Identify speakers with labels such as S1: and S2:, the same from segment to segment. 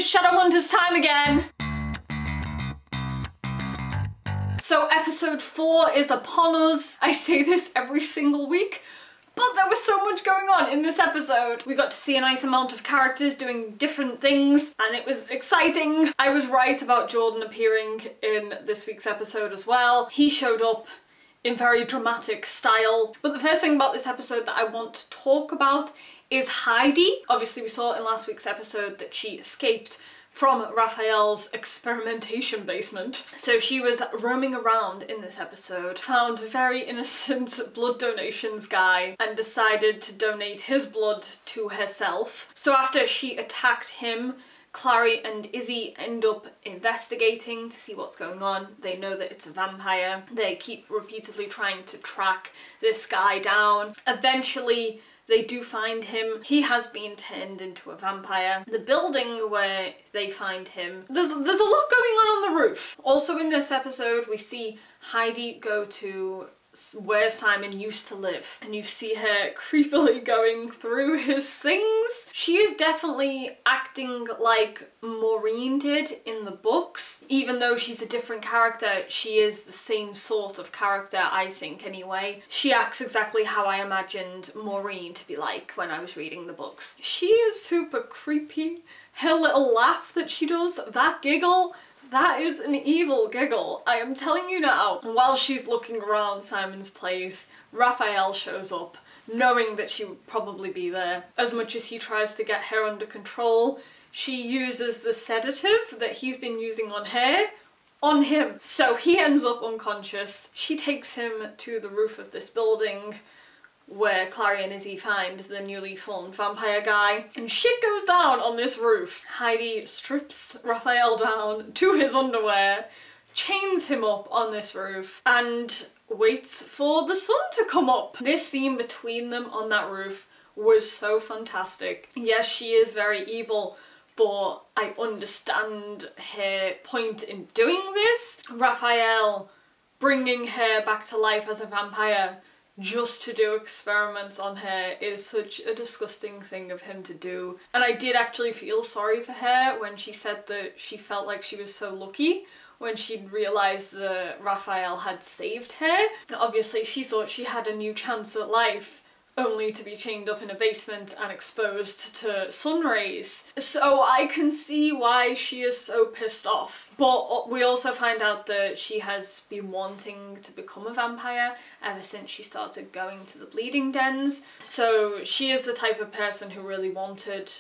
S1: It's Shadowhunters time again! So episode 4 is upon us. I say this every single week, but there was so much going on in this episode. We got to see a nice amount of characters doing different things, and it was exciting. I was right about Jordan appearing in this week's episode as well. He showed up in very dramatic style. But the first thing about this episode that I want to talk about is Heidi. Obviously we saw in last week's episode that she escaped from Raphael's experimentation basement. So she was roaming around in this episode, found a very innocent blood donations guy and decided to donate his blood to herself. So after she attacked him, Clary and Izzy end up investigating to see what's going on. They know that it's a vampire. They keep repeatedly trying to track this guy down. Eventually, they do find him. He has been turned into a vampire. The building where they find him, there's a lot going on the roof. Also in this episode, we see Heidi go to where Simon used to live, and you see her creepily going through his things. She is definitely acting like Maureen did in the books. Even though she's a different character, she is the same sort of character, I think anyway. She acts exactly how I imagined Maureen to be like when I was reading the books. She is super creepy. Her little laugh that she does, that giggle, that is an evil giggle, I am telling you now. While she's looking around Simon's place, Raphael shows up, knowing that she would probably be there. As much as he tries to get her under control, she uses the sedative that he's been using on her on him. So he ends up unconscious. She takes him to the roof of this building where Clary and Izzy find the newly formed vampire guy, and shit goes down on this roof. Heidi strips Raphael down to his underwear, chains him up on this roof, and waits for the sun to come up. This scene between them on that roof was so fantastic. Yes, she is very evil, but I understand her point in doing this. Raphael bringing her back to life as a vampire just to do experiments on her is such a disgusting thing of him to do. And I did actually feel sorry for her when she said that she felt like she was so lucky when she'd realised that Raphael had saved her. Obviously she thought she had a new chance at life, only to be chained up in a basement and exposed to sun rays. So I can see why she is so pissed off. But we also find out that she has been wanting to become a vampire ever since she started going to the bleeding dens. So she is the type of person who really wanted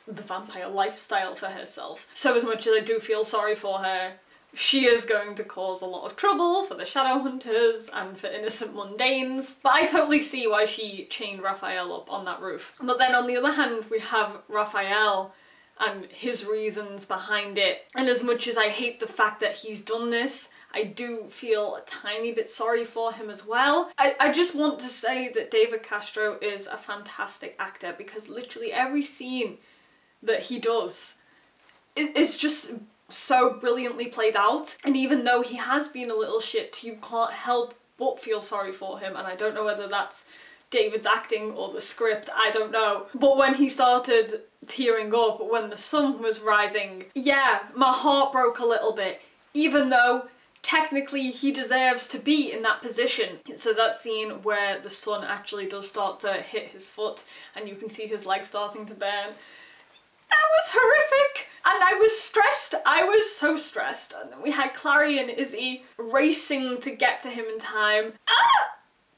S1: the vampire lifestyle for herself. So as much as I do feel sorry for her, she is going to cause a lot of trouble for the Shadowhunters and for innocent mundanes. But I totally see why she chained Raphael up on that roof. But then on the other hand, we have Raphael and his reasons behind it. And as much as I hate the fact that he's done this, I do feel a tiny bit sorry for him as well. I just want to say that David Castro is a fantastic actor, because literally every scene that he does is just so brilliantly played out. And even though he has been a little shit, you can't help but feel sorry for him. And I don't know whether that's David's acting or the script, I don't know. But when he started tearing up when the sun was rising, yeah, my heart broke a little bit, even though technically he deserves to be in that position. So that scene where the sun actually does start to hit his foot and you can see his leg starting to burn, that was horrific! And I was stressed. I was so stressed. And then we had Clary and Izzy racing to get to him in time.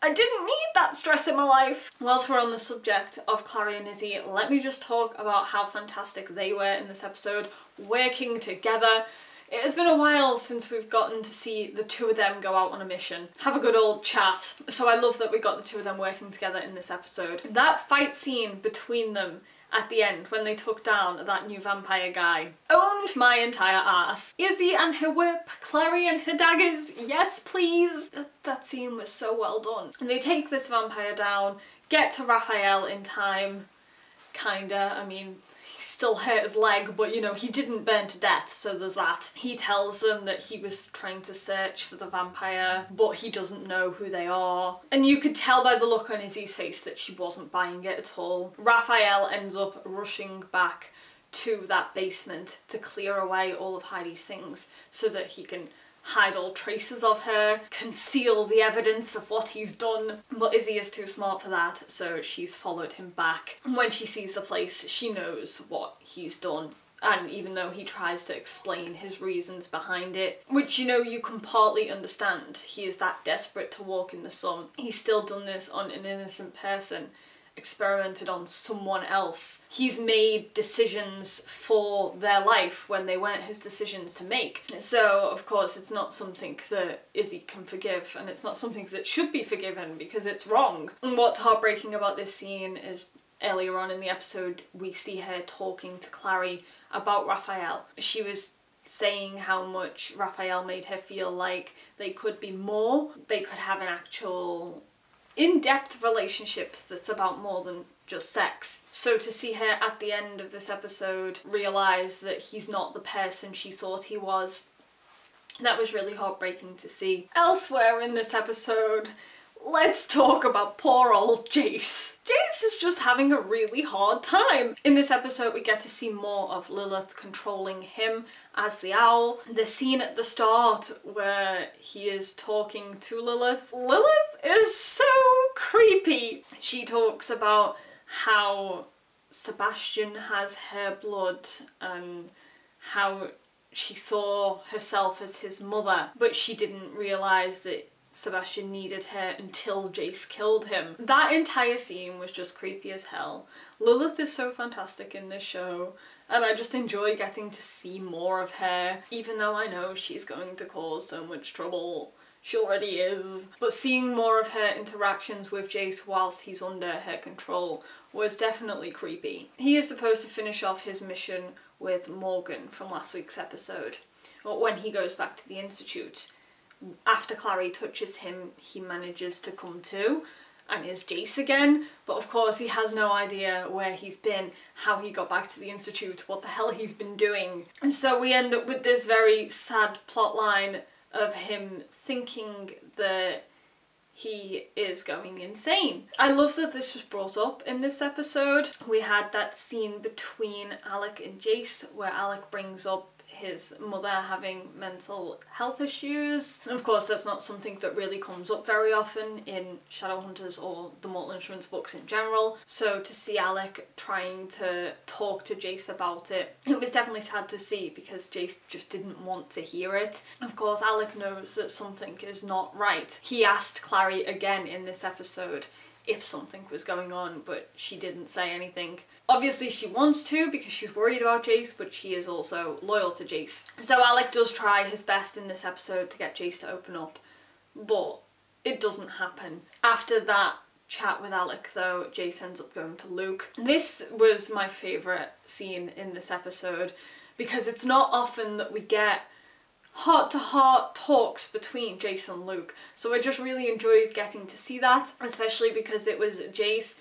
S1: I didn't need that stress in my life. Whilst we're on the subject of Clary and Izzy, let me just talk about how fantastic they were in this episode, working together. It has been a while since we've gotten to see the two of them go out on a mission, have a good old chat. So I love that we got the two of them working together in this episode. That fight scene between them at the end when they took down that new vampire guy owned my entire ass. Izzy and her whip, Clary and her daggers, yes please. That scene was so well done. And they take this vampire down, get to Raphael in time, kinda. I mean, he still hurt his leg, but you know, he didn't burn to death, so there's that. He tells them that he was trying to search for the vampire, but he doesn't know who they are. And you could tell by the look on Izzy's face that she wasn't buying it at all. Raphael ends up rushing back to that basement to clear away all of Heidi's things so that he can hide all traces of her, conceal the evidence of what he's done. But Izzy is too smart for that, so she's followed him back. And when she sees the place, she knows what he's done. And even though he tries to explain his reasons behind it, which, you know, you can partly understand, he is that desperate to walk in the sun, he's still done this on an innocent person, experimented on someone else. He's made decisions for their life when they weren't his decisions to make. So, of course, it's not something that Izzy can forgive, and it's not something that should be forgiven because it's wrong. And what's heartbreaking about this scene is earlier on in the episode, we see her talking to Clary about Raphael. She was saying how much Raphael made her feel like they could be more. They could have an actual in-depth relationship that's about more than just sex. So to see her at the end of this episode realise that he's not the person she thought he was, that was really heartbreaking to see. Elsewhere in this episode, let's talk about poor old Jace. Jace is just having a really hard time. In this episode, we get to see more of Lilith controlling him as the owl. The scene at the start where he is talking to Lilith. Lilith is so creepy. She talks about how Sebastian has her blood and how she saw herself as his mother, but she didn't realise that Sebastian needed her until Jace killed him. That entire scene was just creepy as hell. Lilith is so fantastic in this show, and I just enjoy getting to see more of her, even though I know she's going to cause so much trouble. She already is. But seeing more of her interactions with Jace whilst he's under her control was definitely creepy. He is supposed to finish off his mission with Morgan from last week's episode, or when he goes back to the Institute. After Clary touches him, he manages to come to and is Jace again, but of course he has no idea where he's been, how he got back to the Institute, what the hell he's been doing. And so we end up with this very sad plotline of him thinking that he is going insane. I love that this was brought up in this episode. We had that scene between Alec and Jace where Alec brings up his mother having mental health issues. And of course that's not something that really comes up very often in Shadowhunters or the Mortal Instruments books in general. So to see Alec trying to talk to Jace about it, it was definitely sad to see because Jace just didn't want to hear it. Of course Alec knows that something is not right. He asked Clary again in this episode if something was going on, but she didn't say anything. Obviously she wants to because she's worried about Jace, but she is also loyal to Jace. So Alec does try his best in this episode to get Jace to open up, but it doesn't happen. After that chat with Alec though, Jace ends up going to Luke. This was my favourite scene in this episode because it's not often that we get heart-to-heart talks between Jace and Luke, so I just really enjoyed getting to see that, especially because it was Jace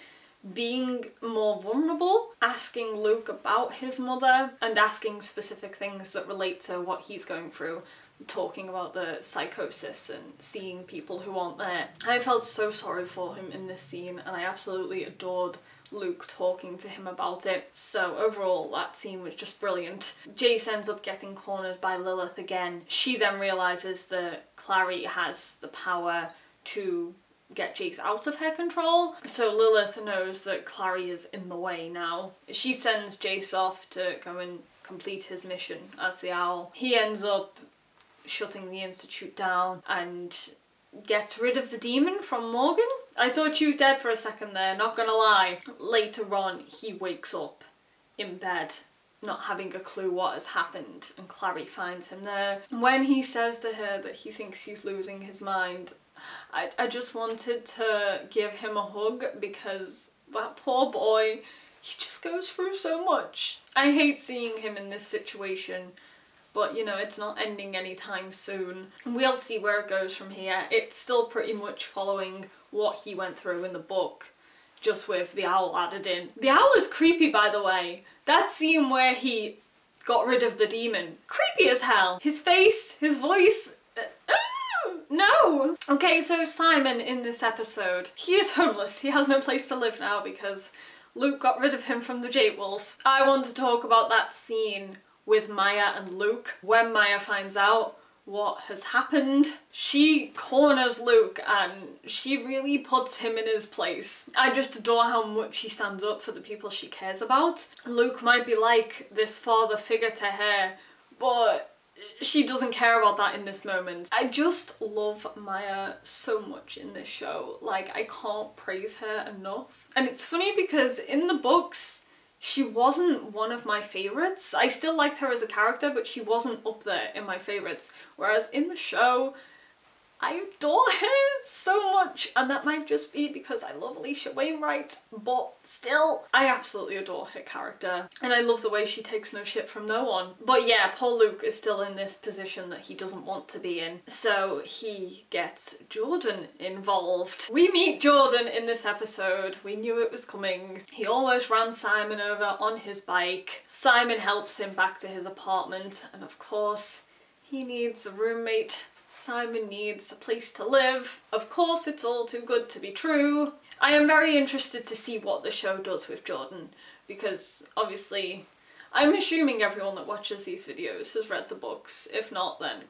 S1: being more vulnerable, asking Luke about his mother and asking specific things that relate to what he's going through, talking about the psychosis and seeing people who aren't there. I felt so sorry for him in this scene and I absolutely adored Luke talking to him about it. So overall that scene was just brilliant. Jace ends up getting cornered by Lilith again. She then realises that Clary has the power to get Jace out of her control. So Lilith knows that Clary is in the way now. She sends Jace off to go and complete his mission as the owl. He ends up shutting the Institute down and gets rid of the demon from Morgan. I thought she was dead for a second there, not gonna lie. Later on, he wakes up in bed, not having a clue what has happened, and Clary finds him there. When he says to her that he thinks he's losing his mind, I just wanted to give him a hug because that poor boy, he just goes through so much. I hate seeing him in this situation, but you know, it's not ending anytime soon. We'll see where it goes from here. It's still pretty much following what he went through in the book, just with the owl added in. The owl is creepy, by the way. That scene where he got rid of the demon, creepy as hell. His face, his voice, no! Okay, so Simon in this episode, he is homeless. He has no place to live now because, Luke got rid of him from the Jade Wolf. I want to talk about that scene with Maya and Luke. When Maya finds out what has happened, she corners Luke and she really puts him in his place. I just adore how much she stands up for the people she cares about. Luke might be like this father figure to her, but she doesn't care about that in this moment. I just love Maya so much in this show. Like, I can't praise her enough. And it's funny because in the books, she wasn't one of my favourites. I still liked her as a character, but she wasn't up there in my favourites. Whereas in the show, I adore her so much, and that might just be because I love Alicia Wainwright, but still, I absolutely adore her character, and I love the way she takes no shit from no one. But yeah, poor Luke is still in this position that he doesn't want to be in, so he gets Jordan involved. We meet Jordan in this episode. We knew it was coming. He almost ran Simon over on his bike. Simon helps him back to his apartment, and of course, he needs a roommate. Simon needs a place to live. Of course, it's all too good to be true. I am very interested to see what the show does with Jordan, because obviously, I'm assuming everyone that watches these videos has read the books. If not, then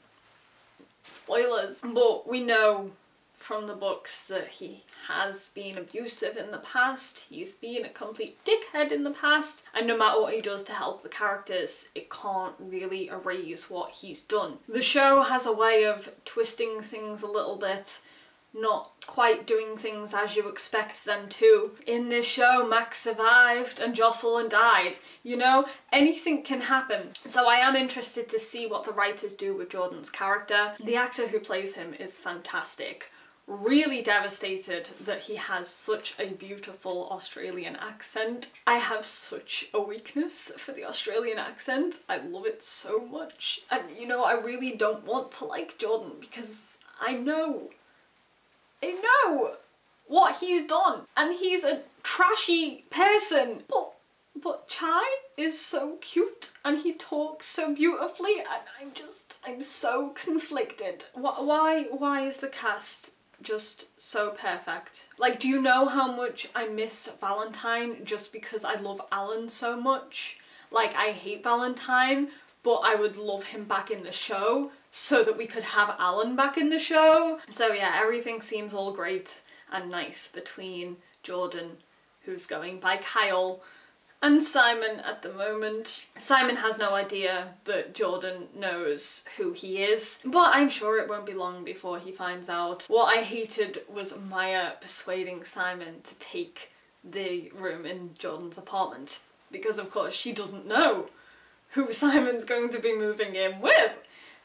S1: spoilers. But we know from the books that he has been abusive in the past, he's been a complete dickhead in the past, and no matter what he does to help the characters, it can't really erase what he's done. The show has a way of twisting things a little bit, not quite doing things as you expect them to. In this show, Max survived and Jocelyn died. You know, anything can happen. So I am interested to see what the writers do with Jordan's character. The actor who plays him is fantastic. Really devastated that he has such a beautiful Australian accent. I have such a weakness for the Australian accent. I love it so much. And you know, I really don't want to like Jordan because I know what he's done, and he's a trashy person. But Chai is so cute and he talks so beautifully, and I'm so conflicted. Why is the cast just so perfect? Like, do you know how much I miss Valentine just because I love Alan so much? Like, I hate Valentine, but I would love him back in the show so that we could have Alan back in the show. So yeah, everything seems all great and nice between Jordan, who's going by Kyle, and Simon at the moment. Simon has no idea that Jordan knows who he is, but I'm sure it won't be long before he finds out. What I hated was Maya persuading Simon to take the room in Jordan's apartment, because of course she doesn't know who Simon's going to be moving in with.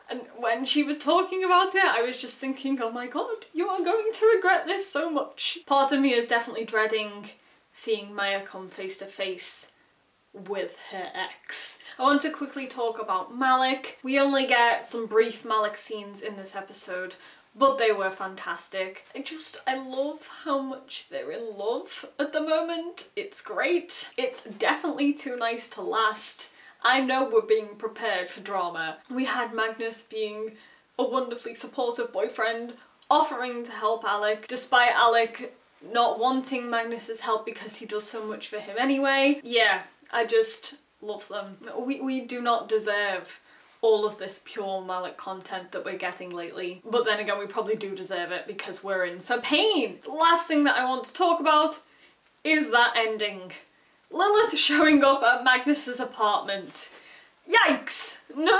S1: And when she was talking about it, I was just thinking, oh my god, you are going to regret this so much. Part of me is definitely dreading seeing Maya come face to face with her ex. I want to quickly talk about Malik. We only get some brief Malik scenes in this episode, but they were fantastic. I love how much they're in love at the moment. It's great. It's definitely too nice to last. I know we're being prepared for drama. We had Magnus being a wonderfully supportive boyfriend, offering to help Alec, despite Alec not wanting Magnus's help because he does so much for him anyway. Yeah, I just love them. We do not deserve all of this pure Malik content that we're getting lately. But then again, we probably do deserve it because we're in for pain. The last thing that I want to talk about is that ending. Lilith showing up at Magnus's apartment. Yikes! No.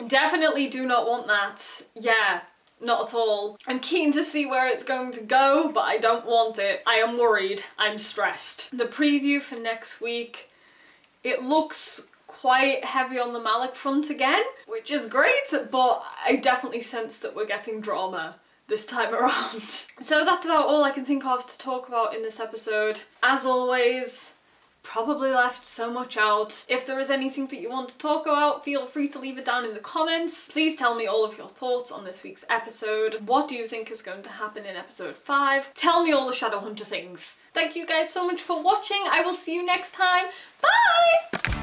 S1: Definitely do not want that. Yeah, not at all. I'm keen to see where it's going to go, but I don't want it. I am worried. I'm stressed. The preview for next week, it looks quite heavy on the Malik front again, which is great, but I definitely sense that we're getting drama this time around. So that's about all I can think of to talk about in this episode. As always, probably left so much out. If there is anything that you want to talk about, feel free to leave it down in the comments. Please tell me all of your thoughts on this week's episode. What do you think is going to happen in episode 5? Tell me all the Shadowhunter things. Thank you guys so much for watching. I will see you next time. Bye!